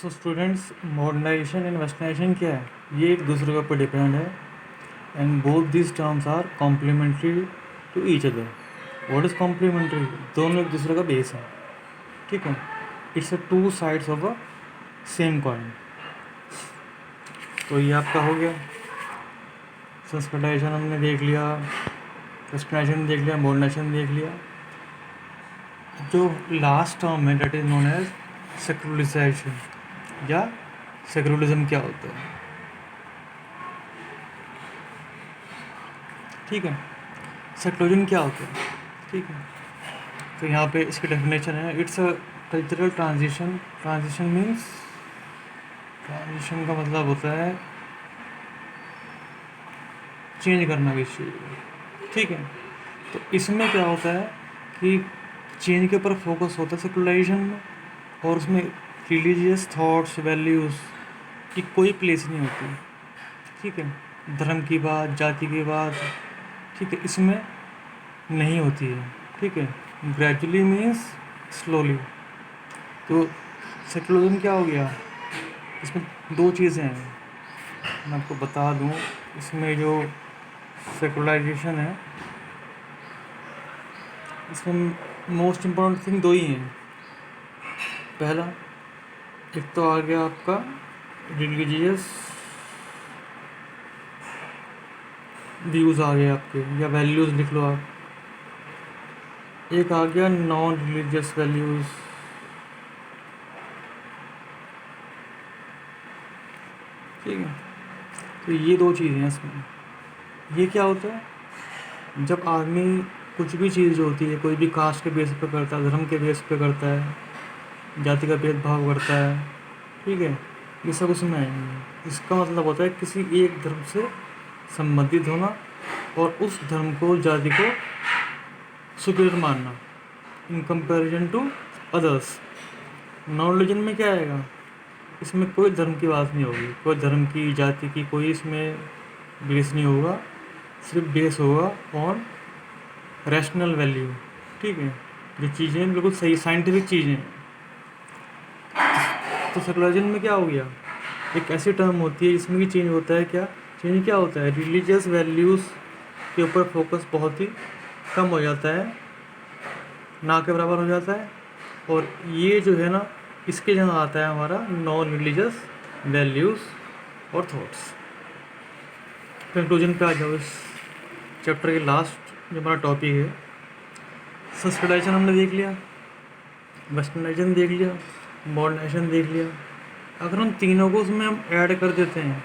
So students, modernisation and westernisation क्या है? ये एक दूसरे के ऊपर डिपेंड है and both this terms are complementary to each other. What is complementary? दोनों एक दूसरे का बेस है. ठीक है. It's a two sides of a same coin. तो ये आपका हो गया. संस्कृताइजेशन हमने देख लिया, वेस्टर्नाइजेशन देख लिया, मॉडर्नाइजेशन देख लिया. जो लास्ट टर्म है that is known as secularisation या सेक्युलरिज्म क्या होता है. ठीक है. सेक्युलरिज्म क्या होता है? ठीक है. तो यहाँ पे इसकी डेफिनेशन है, it's a cultural transition. Transition means, transition का मतलब होता है चेंज करना किसी चीज़ को. ठीक है. तो इसमें क्या होता है कि चेंज के ऊपर फोकस होता है सेक्युलराइजेशन में, और उसमें रिलीजियस थॉट्स, वैल्यूज़ की कोई प्लेस नहीं होती. ठीक है. धर्म की बात, जाति की बात, ठीक है, इसमें नहीं होती है. ठीक है. Gradually means slowly. तो सेक्युलरिज्म क्या हो गया? इसमें दो चीज़ें हैं, मैं आपको बता दूं. इसमें जो सेकुलराइजेशन है, इसमें मोस्ट इम्पॉर्टेंट थिंग दो ही हैं. पहला, एक तो आ गया आपका रिलीजियस व्यूज़ आ गए आपके, या वैल्यूज़ लिख लो आप. एक आ गया नॉन रिलीजियस वैल्यूज़. ठीक है. तो ये दो चीज़ें हैं इसमें. ये क्या होता है? जब आदमी कुछ भी चीज़ जो होती है, कोई भी कास्ट के बेस पे करता है, धर्म के बेस पे करता है, जाति का भेदभाव करता है. ठीक है. ये सब उसमें आएंगे. इसका मतलब होता है किसी एक धर्म से संबंधित होना और उस धर्म को, जाति को सुपीरियर मानना in comparison to others. Non religion में क्या आएगा? इसमें कोई धर्म की बात नहीं होगी, कोई धर्म की, जाति की, कोई इसमें बेस नहीं होगा. सिर्फ बेस होगा ऑन रैशनल वैल्यू. ठीक है. जो चीज़ें बिल्कुल सही साइंटिफिक चीज़ें. तो सेकुलरिज्म में क्या हो गया? एक ऐसी टर्म होती है जिसमें कि चेंज होता है. क्या चेंज क्या होता है? रिलीजियस वैल्यूज़ के ऊपर फोकस बहुत ही कम हो जाता है, ना के बराबर हो जाता है. और ये जो है ना, इसके जगह आता है हमारा नॉन रिलीजियस वैल्यूज़ और थॉट्स. कंक्लूजन पे आ जाओ. इस चैप्टर के लास्ट जो हमारा टॉपिक है, संस्कृताइजेशन हमने देख लिया, वेस्टर्नाइजेशन देख लिया, मॉडर्नाइजेशन देख लिया. अगर उन तीनों को उसमें हम ऐड कर देते हैं,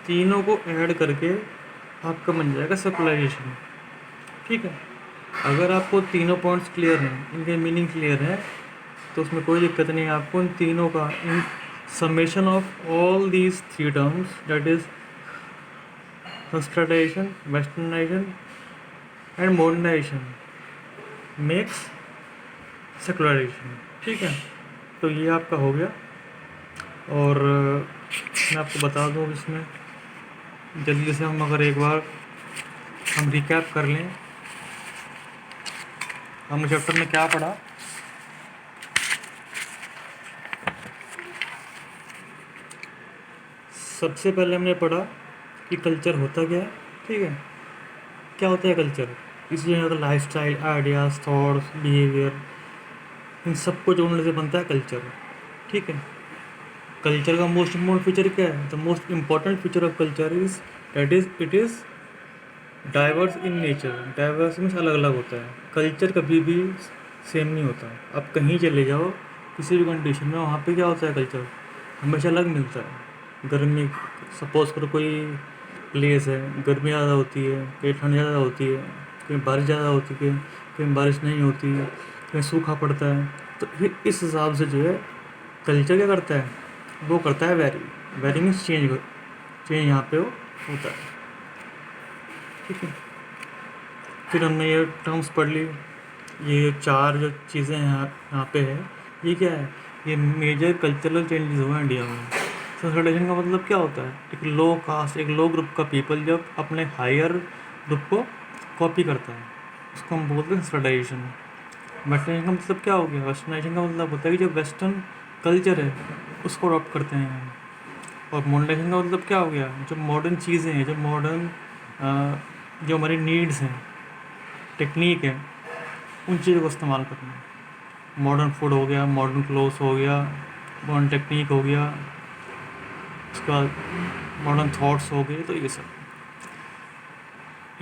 तीनों को ऐड करके आपका बन जाएगा सेकुलराइजेशन. ठीक है. अगर आपको तीनों पॉइंट्स क्लियर हैं, इनके मीनिंग क्लियर है, तो उसमें कोई दिक्कत नहीं है. आपको इन तीनों का, इन summation of all these three terms, that is Sanskritization, westernization and modernization, makes secularization. ठीक है. तो ये आपका हो गया. और मैं आपको बता दूँ, इसमें जल्दी से हम अगर एक बार हम रिकैप कर लें, हमने चैप्टर में क्या पढ़ा. सबसे पहले हमने पढ़ा कि कल्चर होता क्या है. ठीक है. क्या होता है कल्चर? इसलिए अगर lifestyle, ideas, thoughts, behaviour, इन सबको जोड़ने से बनता है कल्चर. ठीक है. कल्चर का मोस्ट इम्पोर्टेंट फीचर क्या है? The most important feature of culture is that is it is diverse in nature. Diverse means अलग अलग होता है. कल्चर कभी भी सेम नहीं होता. आप कहीं चले जाओ, किसी भी कंडीशन में, वहाँ पे क्या होता है? कल्चर हमेशा अलग मिलता है. गर्मी, सपोज करो कोई प्लेस है, गर्मी ज़्यादा होती है, कहीं ठंड ज़्यादा होती है, कहीं बारिश ज़्यादा होती है, कहीं बारिश नहीं होती है, कहीं सूखा पड़ता है. तो फिर इस हिसाब से जो है कल्चर क्या करता है? वो करता है very. Very means change. Change यहाँ पे वो होता है. ठीक है. फिर हमने ये टर्म्स पढ़ ली. ये चार जो चीज़ें हैं यहाँ पे है, ये क्या है? ये मेजर कल्चरल चेंजेस हुए हैं इंडिया में. संस्कृताइजेशन का मतलब क्या होता है? एक लो कास्ट, एक लो ग्रुप का पीपल जब अपने हायर ग्रुप को कॉपी करता है, उसको हम बोलते हैं संस्कृताइजेशन. वेस्टर्नाइजेशन का मतलब क्या हो गया? वेस्टर्नाइजेशन का मतलब होता है कि जो वेस्टर्न कल्चर है उसको अडॉप्ट करते हैं। और मॉडर्नाइजेशन का मतलब क्या हो गया, जो मॉडर्न चीज़ें हैं, जो हमारी नीड्स हैं, टेक्निक है, उन चीज़ों को इस्तेमाल करना। मॉडर्न फूड हो गया, मॉडर्न क्लोथ्स हो गया, मॉडर्न टेक्निक हो गया, उसके बाद मॉडर्न थॉट्स हो गए। तो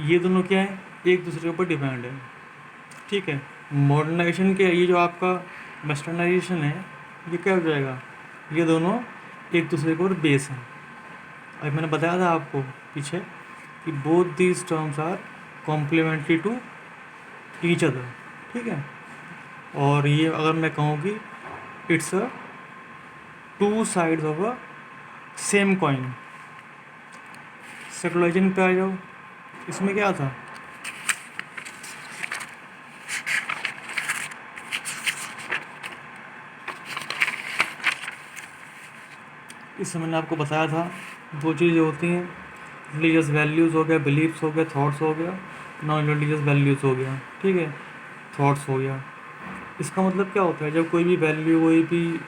ये दोनों क्या है, एक दूसरे के ऊपर डिपेंड है। ठीक है, मॉडर्नाइजेशन के ये जो आपका वेस्टर्नाइजेशन है, ये क्या हो जाएगा, ये दोनों एक दूसरे के ऊपर बेस हैं। अभी मैंने बताया था आपको पीछे कि both these terms are complementary to each other. ठीक है, और ये अगर मैं कहूँ कि it's a two sides of a same coin. Secularism पे आ जाओ, इसमें क्या था, इसमें मैंने आपको बताया था दो चीज़ें होती हैं, रिलीजियस वैल्यूज़ हो गया, बिलीफ्स हो गया, थॉट्स हो गया, नॉन रिलीजियस वैल्यूज़ हो गया। ठीक है, थॉट्स हो गया। इसका मतलब क्या होता है, जब कोई भी वैल्यू, कोई भी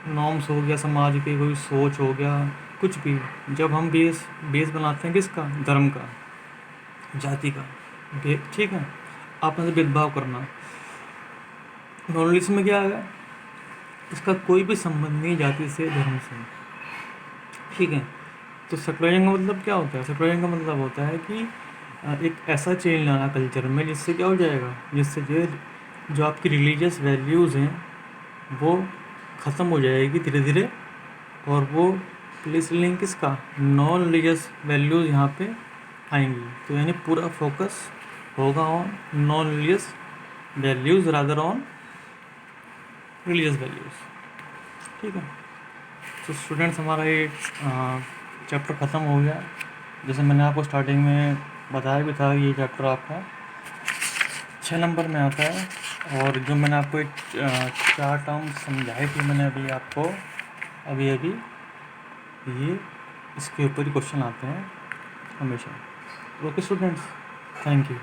नॉर्म्स हो गया, समाज की कोई सोच हो गया, कुछ भी, जब हम बेस बेस बनाते हैं किसका, धर्म का, जाति का, ठीक है, आपस में भेदभाव करना। नॉर्मलिज्म में क्या है, इसका कोई भी संबंध नहीं जाति से, धर्म से। ठीक है, तो सेकुलरिज्म का मतलब क्या होता है, सेकुलरिज्म का मतलब होता है कि एक ऐसा चेंज लाना कल्चर में जिससे क्या हो जाएगा, जिससे जो आपकी रिलीजियस वैल्यूज़ हैं वो ख़त्म हो जाएगी धीरे धीरे, और वो प्लेस लिंक किसका, नॉन रिलीजियस वैल्यूज़ यहाँ पे आएंगी। तो यानी पूरा फोकस होगा on non religious values rather on religious values. ठीक है, तो स्टूडेंट्स हमारा ये चैप्टर ख़त्म हो गया। जैसे मैंने आपको स्टार्टिंग में बताया भी था, ये चैप्टर आपका 6 नंबर में आता है। और जो मैंने आपको एक 4 टर्म समझाई थी मैंने अभी आपको, अभी ये इसके ऊपर ही क्वेश्चन आते हैं हमेशा। Okay students, thank you.